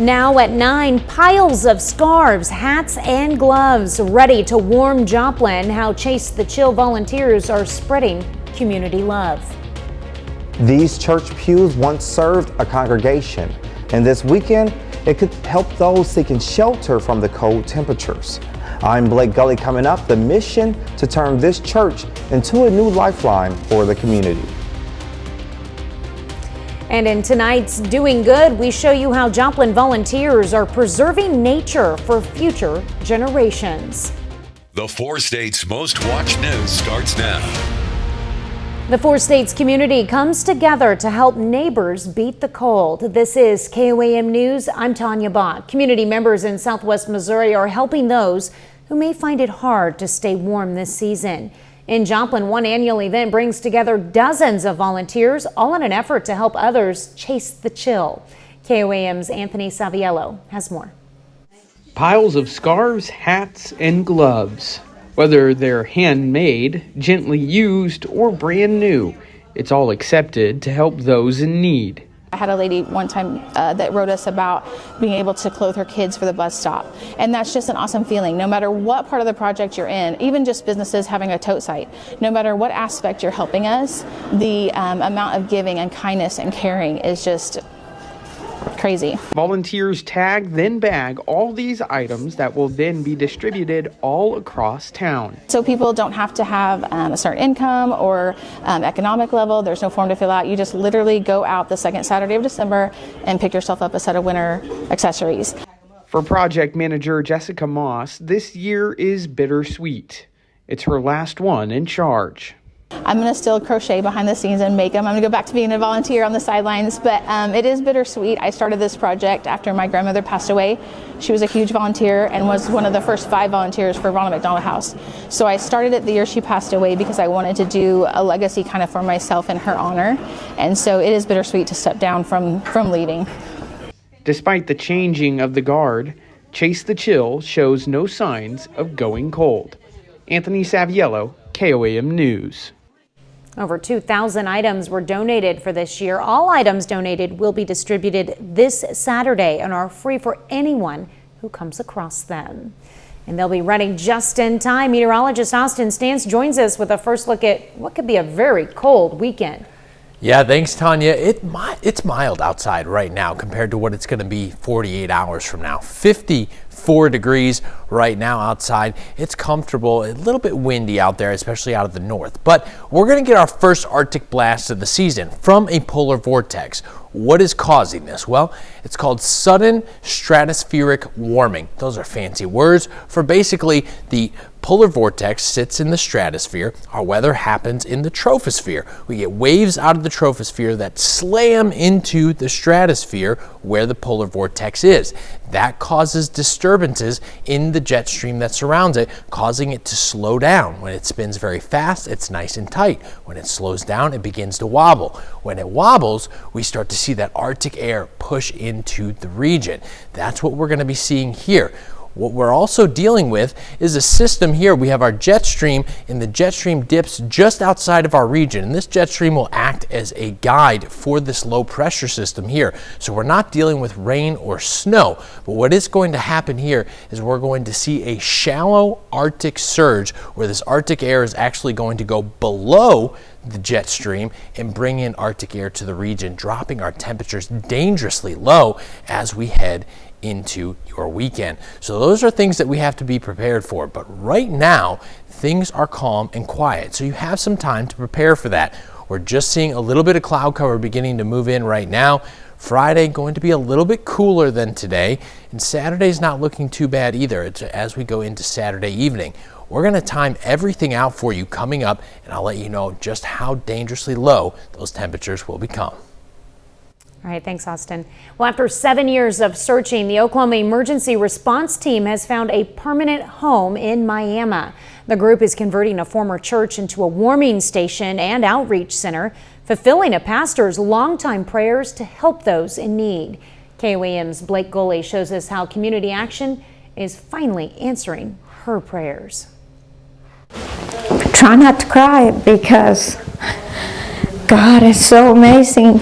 Now at 9, piles of scarves, hats, and gloves ready to warm Joplin. How Chase the Chill volunteers are spreading community love. These church pews once served a congregation, and this weekend it could help those seeking shelter from the cold temperatures. I'm Blake Gully. Coming up, the mission to turn this church into a new lifeline for the community. And in tonight's Doing Good, we show you how Joplin volunteers are preserving nature for future generations. The 4 states' most watched news starts now. The 4 states community comes together to help neighbors beat the cold. This is KOAM News. I'm Tanya Bach. Community members in Southwest Missouri are helping those who may find it hard to stay warm this season. In Joplin, one annual event brings together dozens of volunteers, all in an effort to help others chase the chill. KOAM's Anthony Saviello has more. Piles of scarves, hats, and gloves. Whether they're handmade, gently used, or brand new, it's all accepted to help those in need. I had a lady one time that wrote us about being able to clothe her kids for the bus stop. And that's just an awesome feeling. No matter what part of the project you're in, even just businesses having a tote site, no matter what aspect you're helping us, the amount of giving and kindness and caring is just crazy. Volunteers tag, then bag all these items that will then be distributed all across town. So people don't have to have a certain income or economic level. There's no form to fill out. You just literally go out the second Saturday of December and pick yourself up a set of winter accessories. For project manager Jessica Moss, this year is bittersweet. It's her last one in charge. I'm going to still crochet behind the scenes and make them. I'm going to go back to being a volunteer on the sidelines, but it is bittersweet. I started this project after my grandmother passed away. She was a huge volunteer and was one of the first 5 volunteers for Ronald McDonald House. So I started it the year she passed away because I wanted to do a legacy kind of for myself in her honor. And so it is bittersweet to step down from leading. Despite the changing of the guard, Chase the Chill shows no signs of going cold. Anthony Saviello, KOAM News. Over 2,000 items were donated for this year. All items donated will be distributed this Saturday and are free for anyone who comes across them. And they'll be running just in time. Meteorologist Austin Stance joins us with a first look at what could be a very cold weekend. Yeah, thanks, Tanya. It's mild outside right now compared to what it's going to be 48 hours from now. 54 degrees right now outside. It's comfortable, a little bit windy out there, especially out of the north. But we're going to get our first Arctic blast of the season from a polar vortex. What is causing this? Well, it's called sudden stratospheric warming. Those are fancy words for basically the polar vortex sits in the stratosphere. Our weather happens in the troposphere. We get waves out of the troposphere that slam into the stratosphere where the polar vortex is. That causes disturbances in the jet stream that surrounds it, causing it to slow down. When it spins very fast, it's nice and tight. When it slows down, it begins to wobble. When it wobbles, we start to see that Arctic air push into the region. That's what we're going to be seeing here. What we're also dealing with is a system here. We have our jet stream, and the jet stream dips just outside of our region. And this jet stream will act as a guide for this low pressure system here. So we're not dealing with rain or snow. But what is going to happen here is we're going to see a shallow Arctic surge where this Arctic air is actually going to go below the jet stream and bring in Arctic air to the region, dropping our temperatures dangerously low as we head into your weekend. So those are things that we have to be prepared for. But right now, things are calm and quiet. So you have some time to prepare for that. We're just seeing a little bit of cloud cover beginning to move in right now. Friday going to be a little bit cooler than today. And Saturday's not looking too bad either. It's as we go into Saturday evening. We're going to time everything out for you coming up, and I'll let you know just how dangerously low those temperatures will become. All right, thanks, Austin. Well, after 7 years of searching, the Oklahoma Emergency Response Team has found a permanent home in Miami. The group is converting a former church into a warming station and outreach center, fulfilling a pastor's longtime prayers to help those in need. KOAM's Blake Gully shows us how community action is finally answering her prayers. Try not to cry because God is so amazing.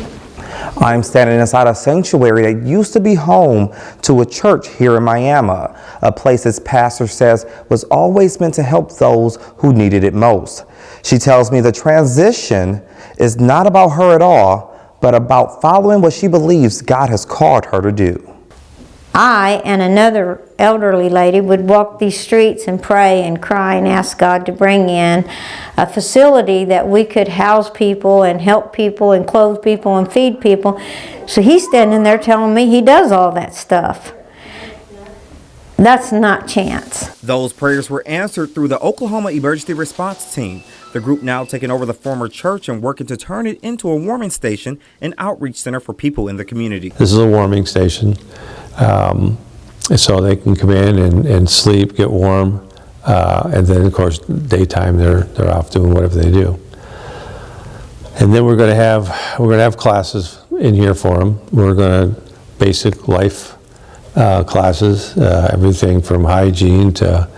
I'm standing inside a sanctuary that used to be home to a church here in Miami, a place its pastor says was always meant to help those who needed it most. She tells me the transition is not about her at all, but about following what she believes God has called her to do. I and another elderly lady would walk these streets and pray and cry and ask God to bring in a facility that we could house people and help people and clothe people and feed people. So he's standing there telling me he does all that stuff. That's not chance. Those prayers were answered through the Oklahoma Emergency Response Team, the group now taking over the former church and working to turn it into a warming station and outreach center for people in the community. This is a warming station. So they can come in and sleep, get warm, and then of course daytime they're off doing whatever they do. And then we're going to have classes in here for them. We're going to basic life classes, everything from hygiene to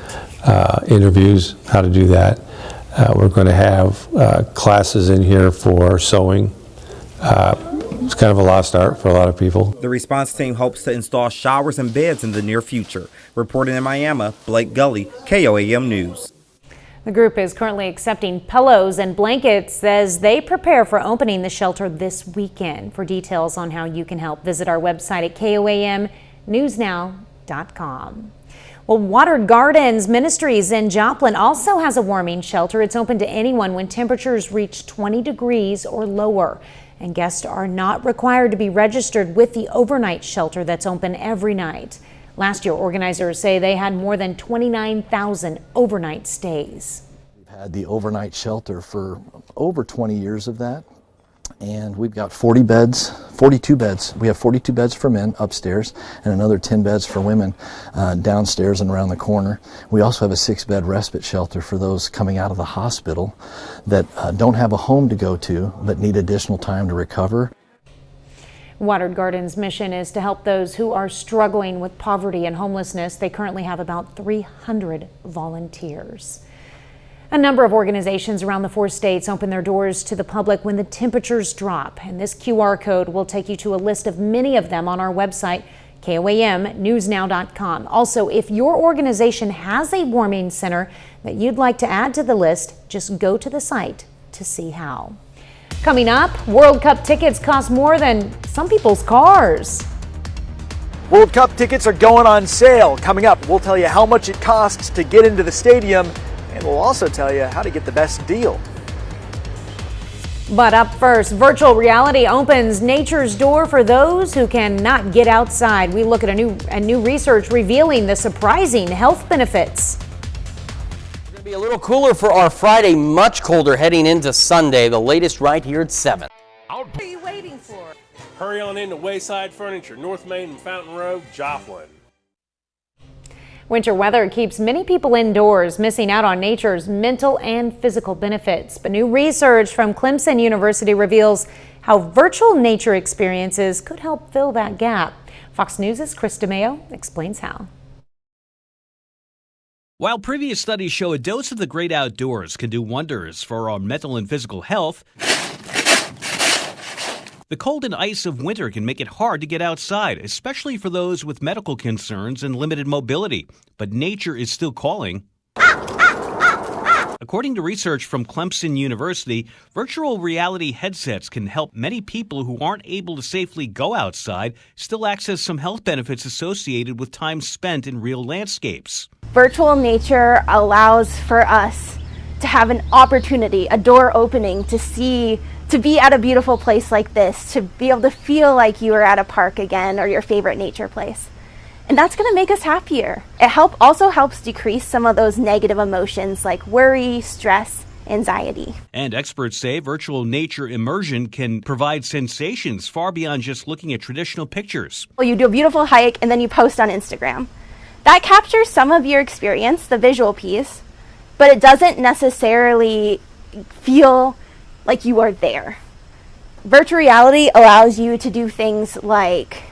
interviews, how to do that. We're going to have classes in here for sewing. It's kind of a lost art for a lot of people. The response team hopes to install showers and beds in the near future. Reporting in Miami, Blake Gully, KOAM News. The group is currently accepting pillows and blankets as they prepare for opening the shelter this weekend. For details on how you can help, visit our website at KOAMnewsnow.com. Well, Watered Gardens Ministries in Joplin also has a warming shelter. It's open to anyone when temperatures reach 20 degrees or lower. And guests are not required to be registered with the overnight shelter that's open every night. Last year, organizers say they had more than 29,000 overnight stays. We've had the overnight shelter for over 20 years of that. And we've got 42 beds. We have 42 beds for men upstairs and another 10 beds for women downstairs and around the corner. We also have a 6-bed respite shelter for those coming out of the hospital that don't have a home to go to but need additional time to recover. Watered Gardens' mission is to help those who are struggling with poverty and homelessness. They currently have about 300 volunteers. A number of organizations around the 4 states open their doors to the public when the temperatures drop, and this QR code will take you to a list of many of them on our website, KOAMnewsnow.com. Also, if your organization has a warming center that you'd like to add to the list, just go to the site to see how. Coming up, World Cup tickets cost more than some people's cars. World Cup tickets are going on sale. Coming up, we'll tell you how much it costs to get into the stadium, and we'll also tell you how to get the best deal. But up first, virtual reality opens nature's door for those who cannot get outside. We look at a new research revealing the surprising health benefits. It's going to be a little cooler for our Friday, much colder heading into Sunday. The latest right here at 7. What are you waiting for? Hurry on into Wayside Furniture, North Main and Fountain Road, Joplin. Winter weather keeps many people indoors, missing out on nature's mental and physical benefits. But new research from Clemson University reveals how virtual nature experiences could help fill that gap. Fox News' Chris DeMeo explains how. While previous studies show a dose of the great outdoors can do wonders for our mental and physical health, the cold and ice of winter can make it hard to get outside, especially for those with medical concerns and limited mobility. But nature is still calling. According to research from Clemson University, virtual reality headsets can help many people who aren't able to safely go outside still access some health benefits associated with time spent in real landscapes. Virtual nature allows for us to have an opportunity, a door opening to be at a beautiful place like this, to be able to feel like you are at a park again or your favorite nature place. And that's going to make us happier. It also helps decrease some of those negative emotions like worry, stress, anxiety. And experts say virtual nature immersion can provide sensations far beyond just looking at traditional pictures. Well, you do a beautiful hike and then you post on Instagram. That captures some of your experience, the visual piece, but it doesn't necessarily feel like you are there. Virtual reality allows you to do things like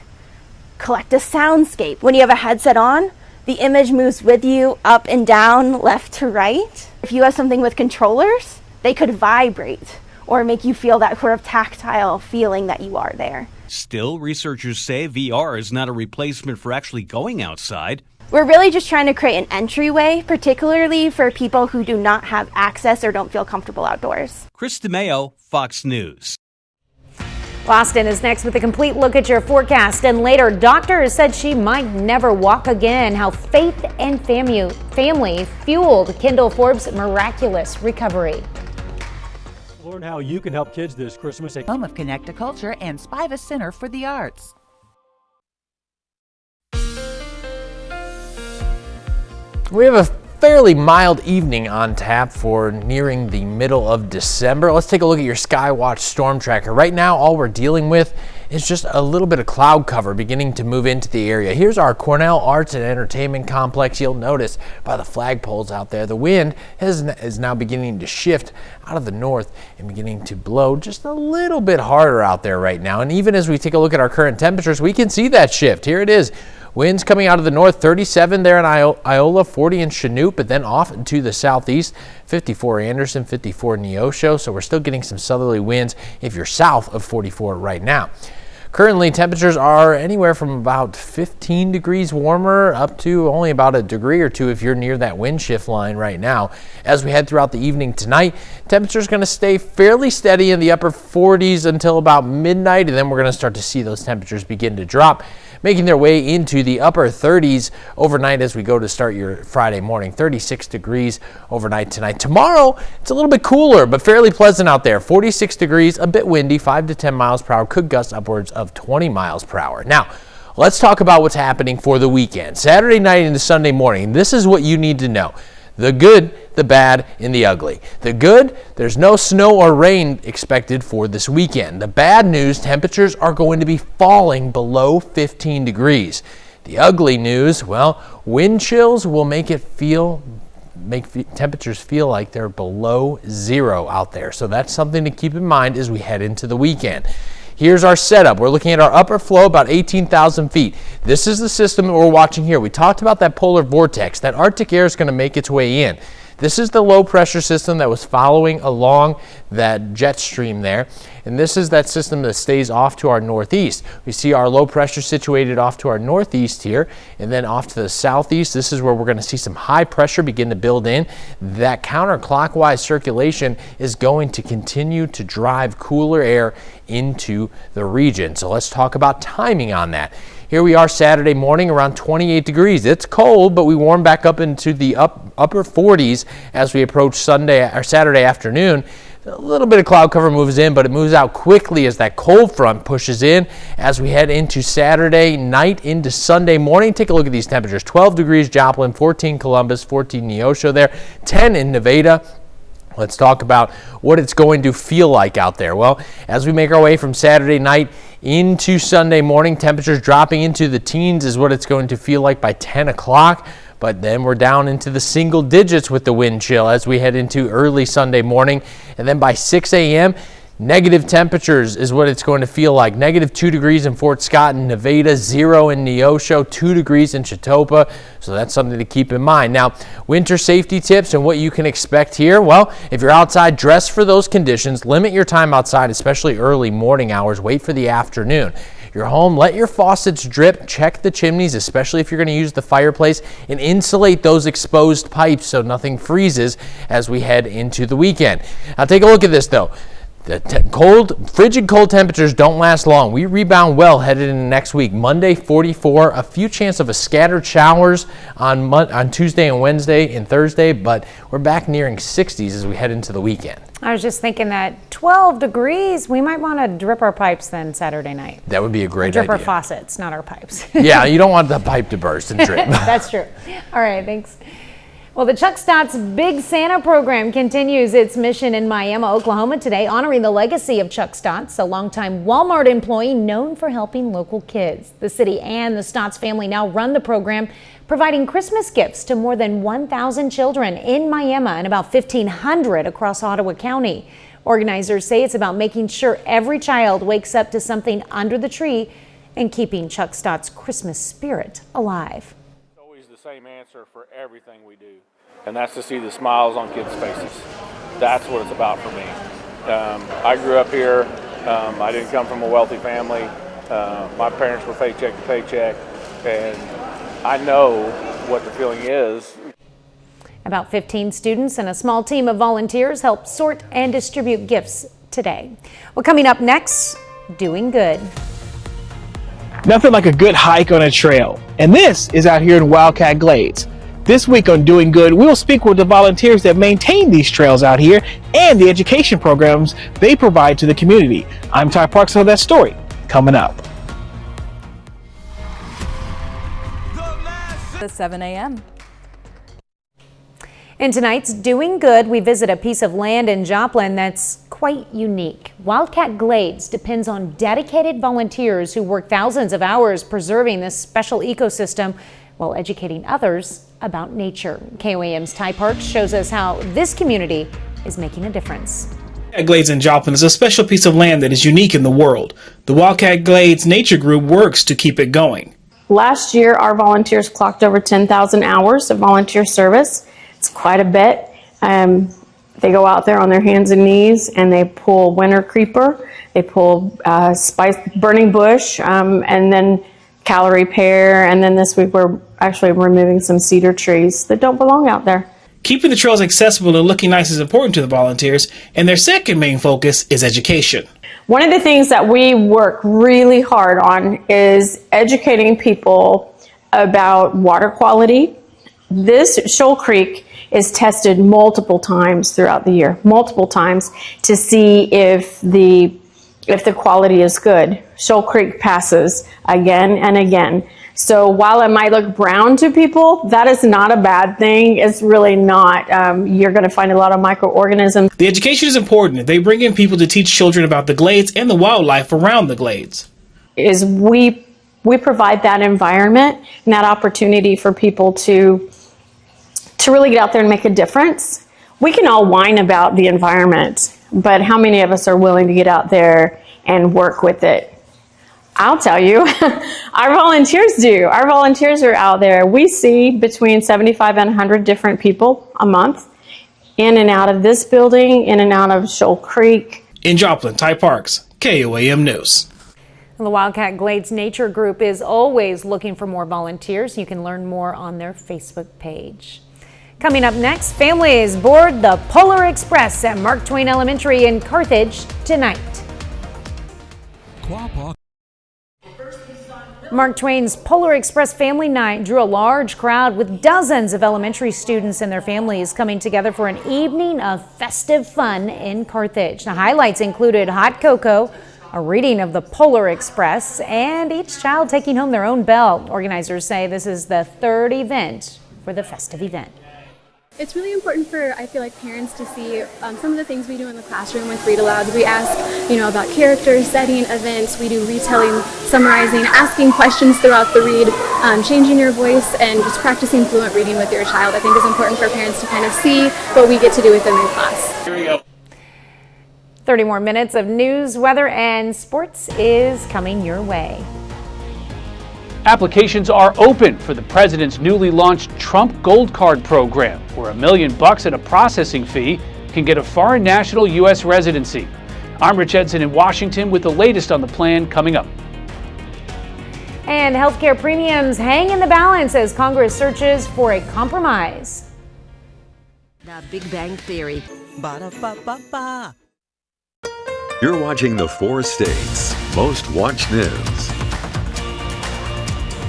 collect a soundscape. When you have a headset on, the image moves with you up and down, left to right. If you have something with controllers, they could vibrate or make you feel that sort of tactile feeling that you are there. Still, researchers say VR is not a replacement for actually going outside. We're really just trying to create an entryway, particularly for people who do not have access or don't feel comfortable outdoors. Chris DeMeo, Fox News. Boston is next with a complete look at your forecast. And later, doctors said she might never walk again. How faith and family fueled Kendall Forbes' miraculous recovery. Learn how you can help kids this Christmas at Home of Connect to Culture and Spiva Center for the Arts. We have a fairly mild evening on tap for nearing the middle of December. Let's take a look at your Skywatch storm tracker. Right now, all we're dealing with is just a little bit of cloud cover beginning to move into the area. Here's our Cornell Arts and Entertainment Complex. You'll notice by the flagpoles out there, the wind is now beginning to shift out of the north and beginning to blow just a little bit harder out there right now. And even as we take a look at our current temperatures, we can see that shift. Here it is. Winds coming out of the north, 37 there in Iola, 40 in Chanute, but then off into the southeast, 54 Anderson, 54 Neosho. So we're still getting some southerly winds if you're south of 44 right now. Currently, temperatures are anywhere from about 15 degrees warmer up to only about a degree or two if you're near that wind shift line right now. As we head throughout the evening tonight, temperatures going to stay fairly steady in the upper 40s until about midnight, and then we're going to start to see those temperatures begin to drop, making their way into the upper 30s overnight as we go to start your Friday morning. 36 degrees overnight tonight. Tomorrow, it's a little bit cooler, but fairly pleasant out there. 46 degrees, a bit windy, 5 to 10 miles per hour, could gust upwards of 20 miles per hour. Now, let's talk about what's happening for the weekend. Saturday night into Sunday morning, this is what you need to know. The good, the bad, and the ugly. The good, there's no snow or rain expected for this weekend. The bad news, temperatures are going to be falling below 15 degrees. The ugly news, well, wind chills will make temperatures feel like they're below zero out there. So that's something to keep in mind as we head into the weekend. Here's our setup. We're looking at our upper flow, about 18,000 feet. This is the system that we're watching here. We talked about that polar vortex. That Arctic air is going to make its way in. This is the low pressure system that was following along that jet stream there. And this is that system that stays off to our northeast. We see our low pressure situated off to our northeast here, and then off to the southeast. This is where we're going to see some high pressure begin to build in. That counterclockwise circulation is going to continue to drive cooler air into the region. So let's talk about timing on that. Here we are Saturday morning, around 28 degrees. It's cold, but we warm back up into the upper 40s as we approach Sunday or Saturday afternoon. A little bit of cloud cover moves in, but it moves out quickly as that cold front pushes in as we head into Saturday night into Sunday morning. Take a look at these temperatures. 12 degrees Joplin, 14 Columbus, 14 Neosho there, 10 in Nevada. Let's talk about what it's going to feel like out there. Well, as we make our way from Saturday night into Sunday morning, temperatures dropping into the teens is what it's going to feel like by 10 o'clock. But then we're down into the single digits with the wind chill as we head into early Sunday morning. And then by 6 a.m., negative temperatures is what it's going to feel like. Negative 2 degrees in Fort Scott and Nevada, 0 in Neosho, 2 degrees in Chautauqua. So that's something to keep in mind. Now, winter safety tips and what you can expect here. Well, if you're outside, dress for those conditions. Limit your time outside, especially early morning hours. Wait for the afternoon. Your home, let your faucets drip. Check the chimneys, especially if you're going to use the fireplace, and insulate those exposed pipes so nothing freezes as we head into the weekend. Now, take a look at this, though. The frigid cold temperatures don't last long. We rebound well headed into next week. Monday, 44, a few chance of scattered showers on Tuesday and Wednesday and Thursday, but we're back nearing 60s as we head into the weekend. I was just thinking that 12 degrees, we might want to drip our pipes then Saturday night. That would be a great idea. idea. Drip our faucets, not our pipes. Yeah, you don't want the pipe to burst and drip. That's true. All right, thanks. Well, the Chuck Stott's Big Santa program continues its mission in Miami, Oklahoma today, honoring the legacy of Chuck Stott's, a longtime Walmart employee known for helping local kids. The city and the Stott's family now run the program, providing Christmas gifts to more than 1,000 children in Miami and about 1,500 across Ottawa County. Organizers say it's about making sure every child wakes up to something under the tree and keeping Chuck Stott's Christmas spirit alive. Always the same answer for everything we do, and that's to see the smiles on kids' faces. That's what it's about for me. I grew up here. I didn't come from a wealthy family. My parents were paycheck to paycheck, and I know what the feeling is. About 15 students and a small team of volunteers helped sort and distribute gifts today. Well, coming up next, Doing Good. Nothing like a good hike on a trail, and this is out here in Wildcat Glades. This week on Doing Good, we'll speak with the volunteers that maintain these trails out here and the education programs they provide to the community. I'm Ty Parks, and that story coming up. The 7 a.m. In tonight's Doing Good, we visit a piece of land in Joplin that's quite unique. Wildcat Glades depends on dedicated volunteers who work thousands of hours preserving this special ecosystem while educating others about nature. KOAM's Ty Parks shows us how this community is making a difference. Wildcat Glades in Joplin is a special piece of land that is unique in the world. The Wildcat Glades Nature Group works to keep it going. Last year, our volunteers clocked over 10,000 hours of volunteer service. It's quite a bit. They go out there on their hands and knees and they pull winter creeper, they pull spice burning bush, and then calorie pear, and then this week we're actually removing some cedar trees that don't belong out there. Keeping the trails accessible and looking nice is important to the volunteers, and their second main focus is education. One of the things that we work really hard on is educating people about water quality. This Shoal Creek is tested multiple times throughout the year, multiple times, to see if the quality is good. Shoal Creek passes again and again. So while it might look brown to people, that is not a bad thing. It's really not. You're going to find a lot of microorganisms. The education is important. They bring in people to teach children about the glades and the wildlife around the glades. We provide that environment and that opportunity for people to really get out there and make a difference. We can all whine about the environment, but how many of us are willing to get out there and work with it? I'll tell you, our volunteers do. Our volunteers are out there. We see between 75 and 100 different people a month in and out of this building, in and out of Shoal Creek. In Joplin, Ty Parks, KOAM News. The Wildcat Glades Nature Group is always looking for more volunteers. You can learn more on their Facebook page. Coming up next, families board the Polar Express at Mark Twain Elementary in Carthage tonight. Mark Twain's Polar Express Family Night drew a large crowd with dozens of elementary students and their families coming together for an evening of festive fun in Carthage. The highlights included hot cocoa, a reading of the Polar Express, and each child taking home their own bell. Organizers say this is the third event for the festive event. It's really important for, I feel like, parents to see some of the things we do in the classroom with Read Alouds. We ask, about characters, setting, events. We do retelling, summarizing, asking questions throughout the read, changing your voice, and just practicing fluent reading with your child. I think is important for parents to kind of see what we get to do with them in class. Here we go. 30 more minutes of news, weather, and sports is coming your way. Applications are open for the president's newly launched Trump Gold Card program, where $1 million and a processing fee can get a foreign national U.S. residency. I'm Rich Edson in Washington with the latest on the plan coming up. And healthcare premiums hang in the balance as Congress searches for a compromise. The Big Bang Theory. Ba-da-ba-ba-ba. You're watching the 4 states' most watched news.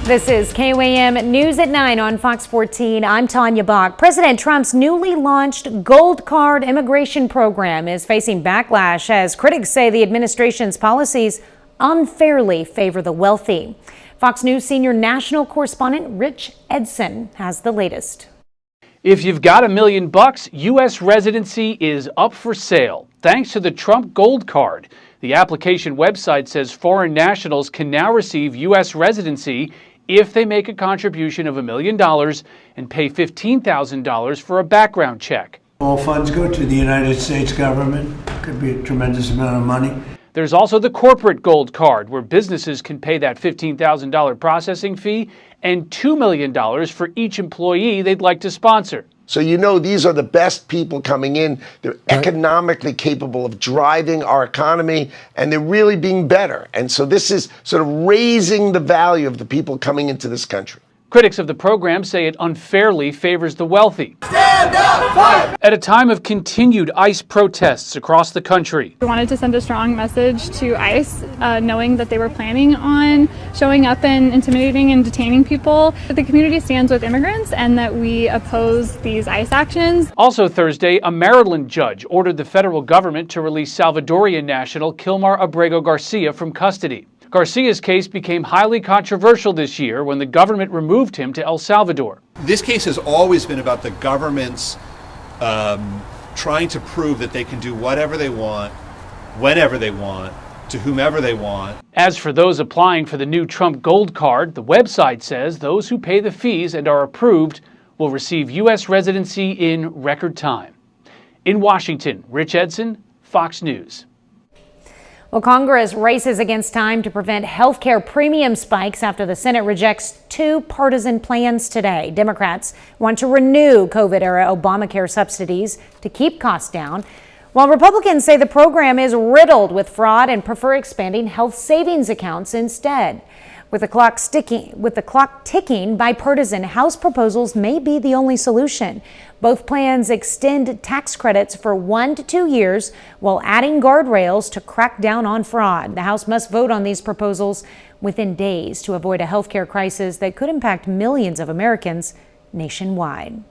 This is KOAM News at 9 on Fox 14. I'm Tanya Bach. President Trump's newly launched Gold Card immigration program is facing backlash as critics say the administration's policies unfairly favor the wealthy. Fox News senior national correspondent Rich Edson has the latest. If you've got $1 million, U.S. residency is up for sale thanks to the Trump Gold Card. The application website says foreign nationals can now receive U.S. residency if they make a contribution of $1 million and pay $15,000 for a background check. All funds go to the United States government. Could be a tremendous amount of money. There's also the corporate gold card, where businesses can pay that $15,000 processing fee and $2 million for each employee they'd like to sponsor. So you know these are the best people coming in. They're economically capable of driving our economy, and they're really being better. And so this is sort of raising the value of the people coming into this country. Critics of the program say it unfairly favors the wealthy. Stand up, fight! At a time of continued ICE protests across the country. We wanted to send a strong message to ICE, knowing that they were planning on showing up and intimidating and detaining people. The community stands with immigrants and that we oppose these ICE actions. Also Thursday, a Maryland judge ordered the federal government to release Salvadorian national Kilmar Abrego Garcia from custody. Garcia's case became highly controversial this year when the government removed him to El Salvador. This case has always been about the government's trying to prove that they can do whatever they want, whenever they want, to whomever they want. As for those applying for the new Trump Gold Card, the website says those who pay the fees and are approved will receive U.S. residency in record time. In Washington, Rich Edson, Fox News. Well, Congress races against time to prevent health care premium spikes after the Senate rejects two partisan plans today. Democrats want to renew COVID-era Obamacare subsidies to keep costs down, while Republicans say the program is riddled with fraud and prefer expanding health savings accounts instead. With the clock ticking, bipartisan House proposals may be the only solution. Both plans extend tax credits for 1 to 2 years while adding guardrails to crack down on fraud. The House must vote on these proposals within days to avoid a healthcare crisis that could impact millions of Americans nationwide.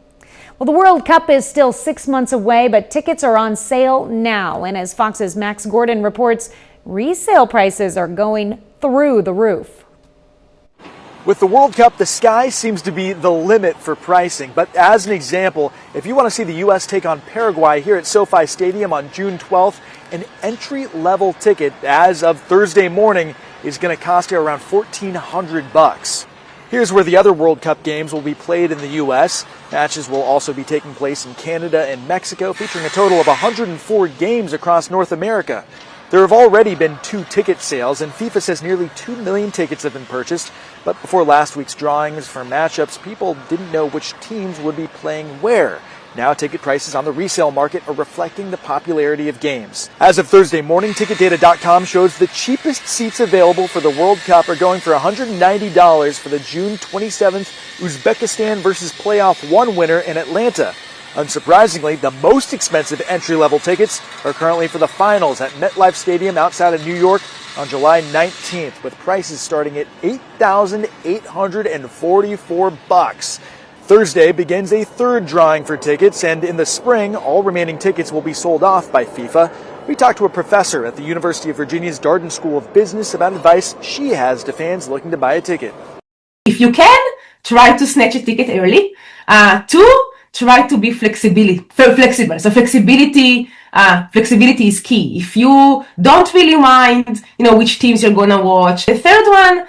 Well, the World Cup is still 6 months away, but tickets are on sale now. And as Fox's Max Gordon reports, resale prices are going through the roof. With the World Cup, the sky seems to be the limit for pricing. But as an example, if you want to see the U.S. take on Paraguay here at SoFi Stadium on June 12th, an entry-level ticket as of Thursday morning is going to cost you around $1,400. Here's where the other World Cup games will be played in the U.S. Matches will also be taking place in Canada and Mexico, featuring a total of 104 games across North America. There have already been 2 ticket sales, and FIFA says nearly 2 million tickets have been purchased. But before last week's drawings for matchups, people didn't know which teams would be playing where. Now ticket prices on the resale market are reflecting the popularity of games. As of Thursday morning, TicketData.com shows the cheapest seats available for the World Cup are going for $190 for the June 27th Uzbekistan versus Playoff 1 winner in Atlanta. Unsurprisingly, the most expensive entry-level tickets are currently for the finals at MetLife Stadium outside of New York on July 19th, with prices starting at $8,844. Thursday begins a third drawing for tickets, and in the spring, all remaining tickets will be sold off by FIFA. We talked to a professor at the University of Virginia's Darden School of Business about advice she has to fans looking to buy a ticket. If you can, try to snatch a ticket early. 2, try to be flexible. So flexibility is key. If you don't really mind, which teams you're gonna watch. The third one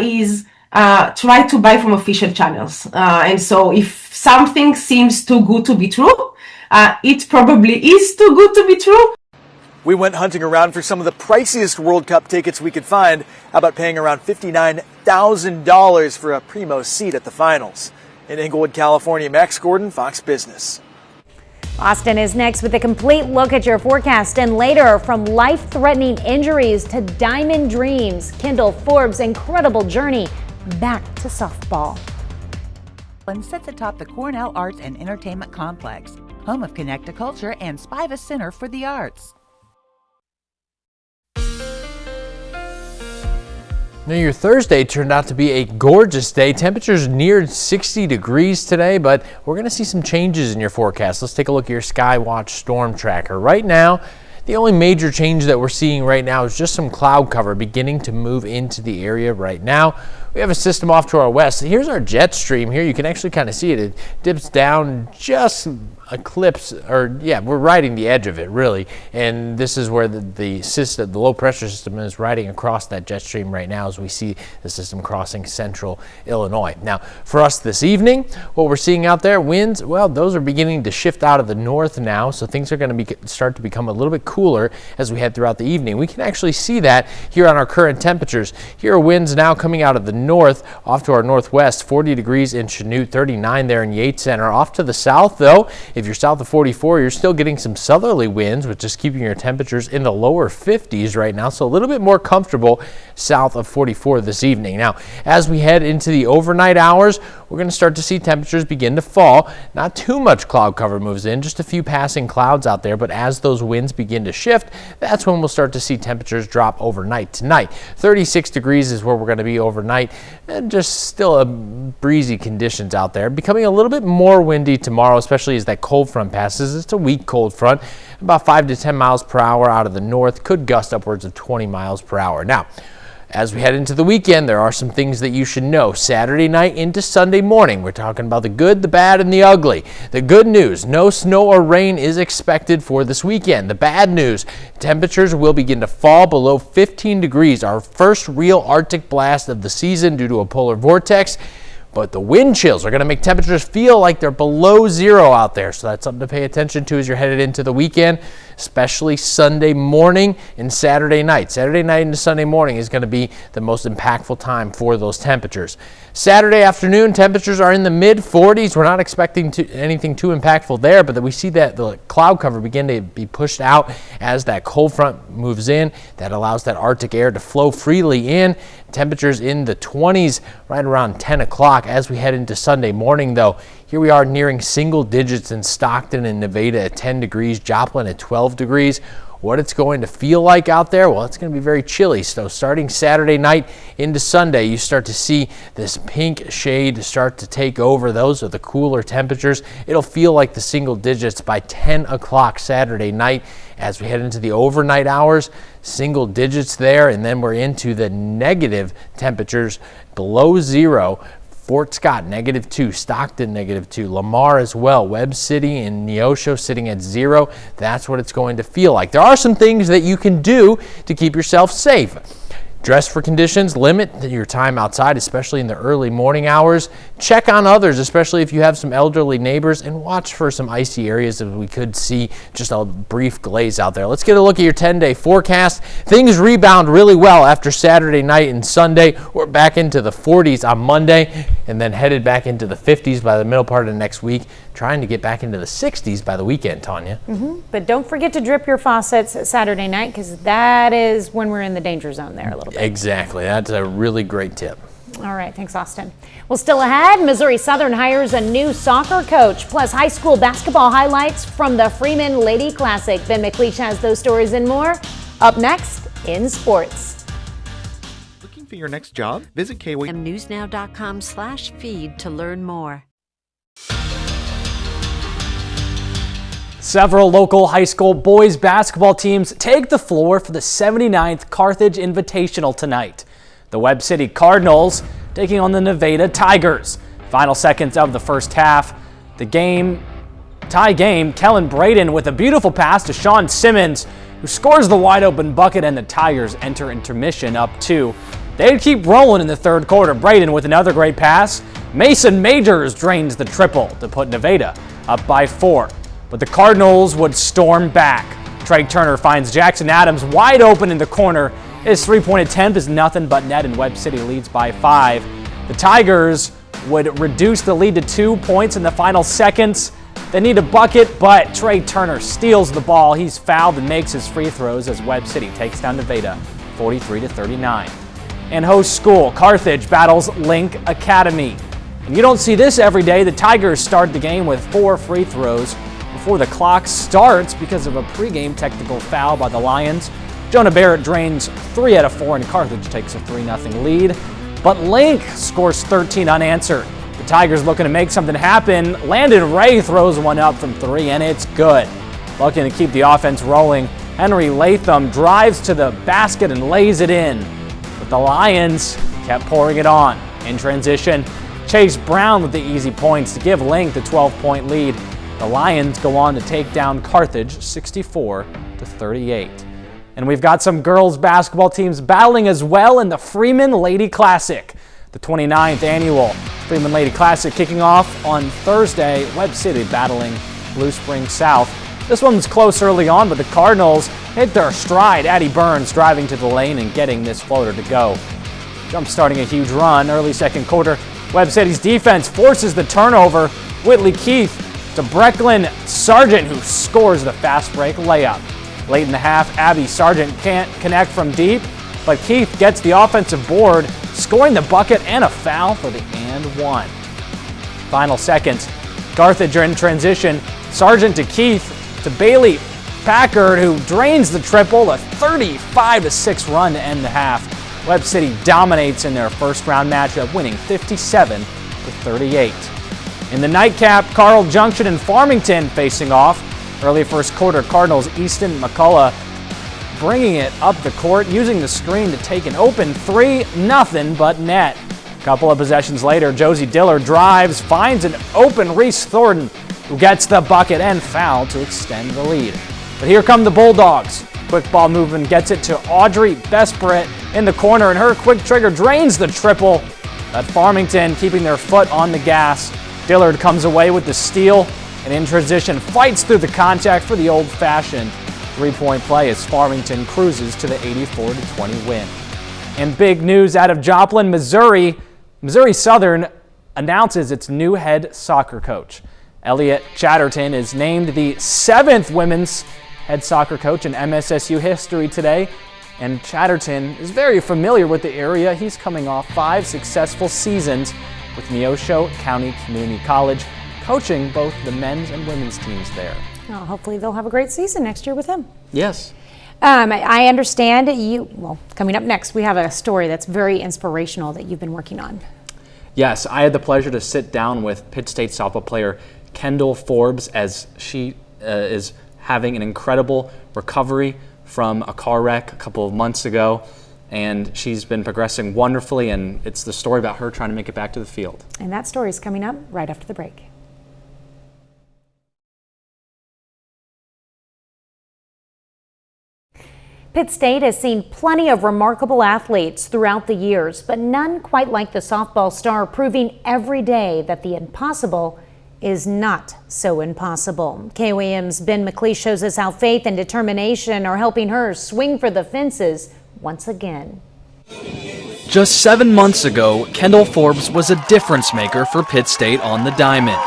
is try to buy from official channels. And so if something seems too good to be true, it probably is too good to be true. We went hunting around for some of the priciest World Cup tickets we could find. How about paying around $59,000 for a primo seat at the finals? In Inglewood, California, Max Gordon, Fox Business. Austin is next with a complete look at your forecast, and later, from life-threatening injuries to diamond dreams, Kendall Forbes' incredible journey back to softball. And sits atop the Cornell Arts and Entertainment Complex, home of Connect to Culture and Spiva Center for the Arts. Now, your Thursday turned out to be a gorgeous day. Temperatures neared 60 degrees today, but we're going to see some changes in your forecast. Let's take a look at your Skywatch storm tracker. Right now, the only major change that we're seeing right now is just some cloud cover beginning to move into the area right now. We have a system off to our west. Here's our jet stream here. You can actually kind of see it. It dips down just eclipse, or yeah, we're riding the edge of it really, and this is where the low pressure system is riding across that jet stream right now as we see the system crossing central Illinois. Now for us this evening, what we're seeing out there, winds, well, those are beginning to shift out of the north now, so things are going to start to become a little bit cooler as we head throughout the evening. We can actually see that here on our current temperatures. Here are winds now coming out of the north off to our northwest, 40 degrees in Chanute, 39 there in Yates Center. Off to the south though, if you're south of 44, you're still getting some southerly winds, which is keeping your temperatures in the lower 50s right now, so a little bit more comfortable south of 44 this evening. Now, as we head into the overnight hours, we're going to start to see temperatures begin to fall. Not too much cloud cover moves in, just a few passing clouds out there, but as those winds begin to shift, that's when we'll start to see temperatures drop overnight tonight. 36 degrees is where we're going to be overnight, and just still a breezy conditions out there. Becoming a little bit more windy tomorrow, especially as that cold front passes. It's a weak cold front, about 5 to 10 miles per hour out of the north, could gust upwards of 20 miles per hour. Now, as we head into the weekend, there are some things that you should know. Saturday night into Sunday morning, we're talking about the good, the bad, and the ugly. The good news, no snow or rain is expected for this weekend. The bad news, temperatures will begin to fall below 15 degrees, our first real Arctic blast of the season due to a polar vortex. But the wind chills are going to make temperatures feel like they're below zero out there. So that's something to pay attention to as you're headed into the weekend, especially Sunday morning and Saturday night. Saturday night into Sunday morning is going to be the most impactful time for those temperatures. Saturday afternoon, temperatures are in the mid 40s. We're not expecting anything too impactful there, but we see that the cloud cover begin to be pushed out as that cold front moves in. That allows that Arctic air to flow freely in. Temperatures in the 20s right around 10 o'clock. As we head into Sunday morning, though, here we are nearing single digits in Stockton and Nevada at 10 degrees, Joplin at 12 degrees. What it's going to feel like out there, well, it's going to be very chilly. So starting Saturday night into Sunday, you start to see this pink shade start to take over. Those are the cooler temperatures. It'll feel like the single digits by 10 o'clock Saturday night. As we head into the overnight hours, single digits there, and then we're into the negative temperatures below zero. Fort Scott, -2, Stockton, -2, Lamar as well, Webb City and Neosho sitting at 0. That's what it's going to feel like. There are some things that you can do to keep yourself safe. Dress for conditions, limit your time outside, especially in the early morning hours. Check on others, especially if you have some elderly neighbors, and watch for some icy areas that we could see just a brief glaze out there. Let's get a look at your 10-day forecast. Things rebound really well after Saturday night and Sunday. We're back into the 40s on Monday and then headed back into the 50s by the middle part of next week, trying to get back into the 60s by the weekend, Tanya. But don't forget to drip your faucets Saturday night, because that is when we're in the danger zone there a little bit. Exactly. That's a really great tip. All right. Thanks, Austin. Well, still ahead, Missouri Southern hires a new soccer coach, plus high school basketball highlights from the Freeman Lady Classic. Ben McLeish has those stories and more up next in sports. Looking for your next job? Visit KYMNewsNow.com/feed to learn more. Several local high school boys basketball teams take the floor for the 79th Carthage Invitational tonight. The Webb City Cardinals taking on the Nevada Tigers. Final seconds of the first half. The tie game, Kellen Braden with a beautiful pass to Sean Simmons, who scores the wide open bucket, and the Tigers enter intermission up 2. They'd keep rolling in the third quarter. Braden with another great pass. Mason Majors drains the triple to put Nevada up by 4. But the Cardinals would storm back. Trey Turner finds Jackson Adams wide open in the corner. His three-point attempt is nothing but net, and Webb City leads by 5. The Tigers would reduce the lead to 2 points in the final seconds. They need a bucket, but Trey Turner steals the ball. He's fouled and makes his free throws as Webb City takes down Nevada 43-39. And host school, Carthage battles Link Academy. And you don't see this every day. The Tigers start the game with 4 free throws before the clock starts because of a pregame technical foul by the Lions. Jonah Barrett drains 3 out of 4, and Carthage takes a 3-0 lead. But Link scores 13 unanswered. The Tigers looking to make something happen. Landon Ray throws one up from 3, and it's good. Looking to keep the offense rolling. Henry Latham drives to the basket and lays it in. But the Lions kept pouring it on. In transition, Chase Brown with the easy points to give Link the 12-point lead. The Lions go on to take down Carthage 64-38. And we've got some girls basketball teams battling as well in the Freeman Lady Classic. The 29th annual Freeman Lady Classic kicking off on Thursday. Webb City battling Blue Springs South. This one was close early on, but the Cardinals hit their stride. Addie Burns driving to the lane and getting this floater to go. Jump starting a huge run early second quarter. Webb City's defense forces the turnover. Whitley Keith to Brecklin Sargent, who scores the fast break layup. Late in the half, Abby Sargent can't connect from deep, but Keith gets the offensive board, scoring the bucket and a foul for the and one. Final seconds, Carthage are in transition. Sargent to Keith to Bailey Packard, who drains the triple, a 35-6 run to end the half. Webb City dominates in their first round matchup, winning 57-38. In the nightcap, Carl Junction and Farmington facing off. Early first quarter, Cardinals' Easton McCullough bringing it up the court, using the screen to take an open three, nothing but net. A couple of possessions later, Josie Diller drives, finds an open Reese Thornton, who gets the bucket and foul to extend the lead. But here come the Bulldogs. Quick ball movement gets it to Audrey Besperet in the corner, and her quick trigger drains the triple. At Farmington keeping their foot on the gas. Dillard comes away with the steal, and in transition fights through the contact for the old-fashioned three-point play as Farmington cruises to the 84-20 win. And big news out of Joplin, Missouri. Missouri Southern announces its new head soccer coach. Elliot Chatterton is named the 7th women's head soccer coach in MSSU history today. And Chatterton is very familiar with the area. He's coming off 5 successful seasons with Neosho County Community College, coaching both the men's and women's teams there. Well, hopefully they'll have a great season next year with him. Yes. I understand coming up next, we have a story that's very inspirational that you've been working on. Yes, I had the pleasure to sit down with Pitt State softball player Kendall Forbes as she is having an incredible recovery from a car wreck a couple of months ago. And she's been progressing wonderfully, and it's the story about her trying to make it back to the field. And that story is coming up right after the break. Pitt State has seen plenty of remarkable athletes throughout the years, but none quite like the softball star, proving every day that the impossible is not so impossible. KOAM's Ben McLeish shows us how faith and determination are helping her swing for the fences once again. Just 7 months ago, Kendall Forbes was a difference maker for Pitt State on the diamond.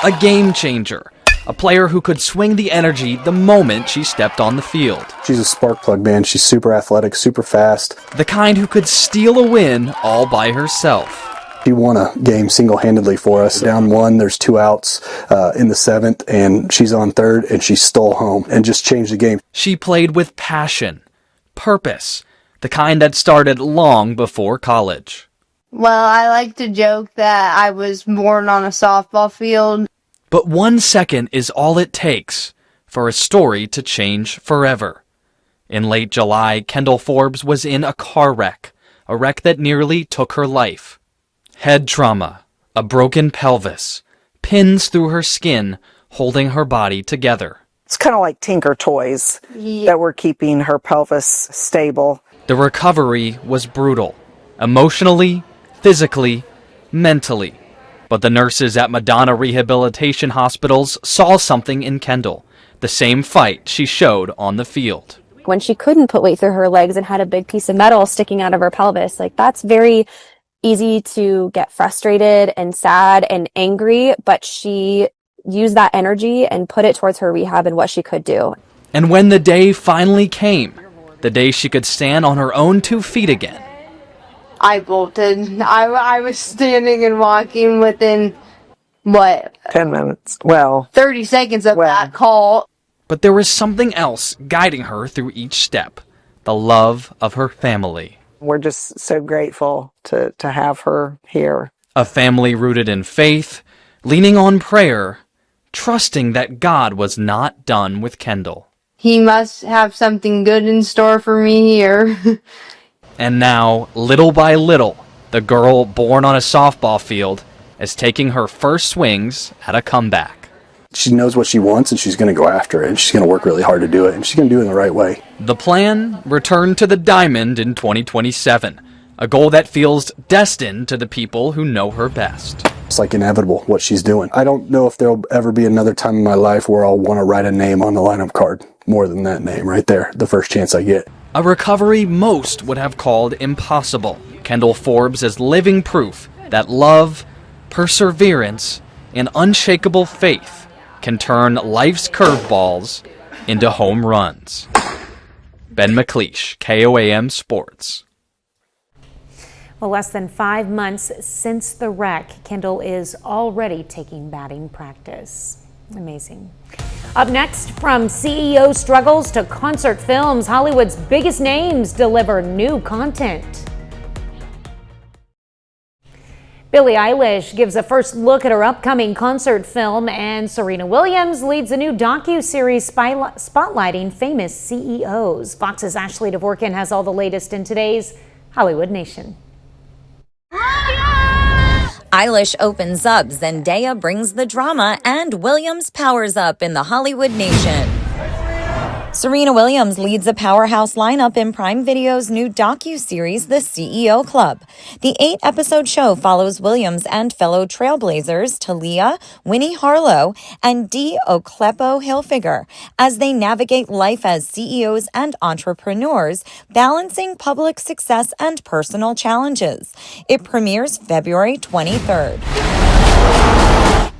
A game changer. A player who could swing the energy the moment she stepped on the field. She's a spark plug, man. She's super athletic, super fast. The kind who could steal a win all by herself. She won a game single-handedly for us. Down 1, there's 2 outs in the 7th, and she's on 3rd, and she stole home and just changed the game. She played with passion, purpose, the kind that started long before college. Well, I like to joke that I was born on a softball field. But 1 second is all it takes for a story to change forever. In late July, Kendall Forbes was in a car wreck, a wreck that nearly took her life. Head trauma, a broken pelvis, pins through her skin, holding her body together. It's kind of like Tinker Toys that were keeping her pelvis stable. The recovery was brutal, emotionally, physically, mentally. But the nurses at Madonna Rehabilitation Hospitals saw something in Kendall, the same fight she showed on the field. When she couldn't put weight through her legs and had a big piece of metal sticking out of her pelvis, that's very easy to get frustrated and sad and angry, but she used that energy and put it towards her rehab and what she could do. And when the day finally came, the day she could stand on her own 2 feet again, I bolted. I was standing and walking within, 10 minutes. 30 seconds of that call. But there was something else guiding her through each step, the love of her family. We're just so grateful to have her here. A family rooted in faith, leaning on prayer, trusting that God was not done with Kendall. He must have something good in store for me here. And now, little by little, the girl born on a softball field is taking her first swings at a comeback. She knows what she wants and she's going to go after it, and she's going to work really hard to do it, and she's going to do it in the right way. The plan? Return to the diamond in 2027, a goal that feels destined to the people who know her best. It's like inevitable what she's doing. I don't know if there'll ever be another time in my life where I'll want to write a name on the lineup card more than that name right there, the first chance I get. A recovery most would have called impossible. Kendall Forbes is living proof that love, perseverance, and unshakable faith can turn life's curveballs into home runs. Ben McLeish, KOAM Sports. Well, less than 5 months since the wreck, Kendall is already taking batting practice. Amazing. Up next, from CEO struggles to concert films, Hollywood's biggest names deliver new content. Billie Eilish gives a first look at her upcoming concert film, and Serena Williams leads a new docu-series spotlighting famous CEOs. Fox's Ashley Dvorkin has all the latest in today's Hollywood Nation. Eilish opens up, Zendaya brings the drama, and Williams powers up in the Hollywood Nation. Serena Williams leads a powerhouse lineup in Prime Video's new docu-series, The CEO Club. The 8-episode show follows Williams and fellow trailblazers Talia, Winnie Harlow, and Dee Oklepo Hilfiger as they navigate life as CEOs and entrepreneurs, balancing public success and personal challenges. It premieres February 23rd.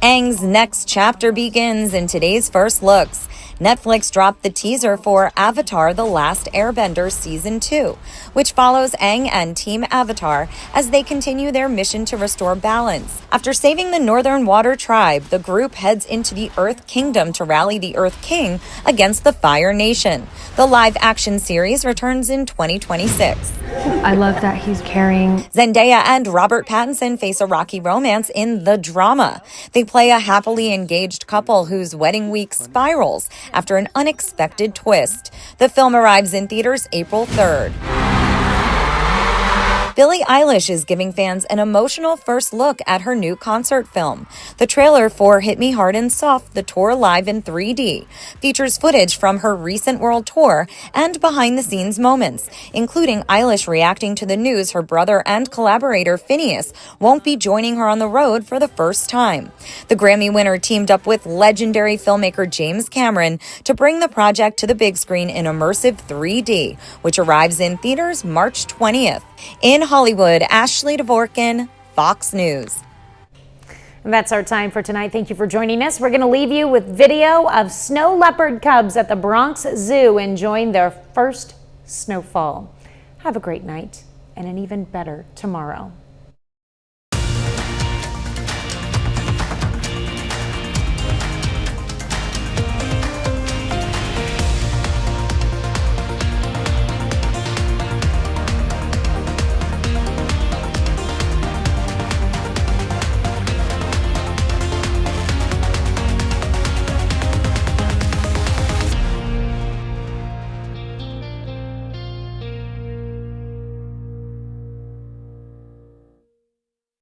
Aang's next chapter begins in today's First Looks. Netflix dropped the teaser for Avatar: The Last Airbender Season 2, which follows Aang and Team Avatar as they continue their mission to restore balance. After saving the Northern Water Tribe, the group heads into the Earth Kingdom to rally the Earth King against the Fire Nation. The live-action series returns in 2026. I love that he's carrying. Zendaya and Robert Pattinson face a rocky romance in The Drama. They play a happily engaged couple whose wedding week spirals after an unexpected twist. The film arrives in theaters April 3rd. Billie Eilish is giving fans an emotional first look at her new concert film. The trailer for Hit Me Hard and Soft, the tour live in 3D, features footage from her recent world tour and behind-the-scenes moments, including Eilish reacting to the news her brother and collaborator Phineas won't be joining her on the road for the first time. The Grammy winner teamed up with legendary filmmaker James Cameron to bring the project to the big screen in immersive 3D, which arrives in theaters March 20th. In Hollywood, Ashley Dvorkin, Fox News. And that's our time for tonight. Thank you for joining us. We're going to leave you with video of snow leopard cubs at the Bronx Zoo enjoying their first snowfall. Have a great night and an even better tomorrow.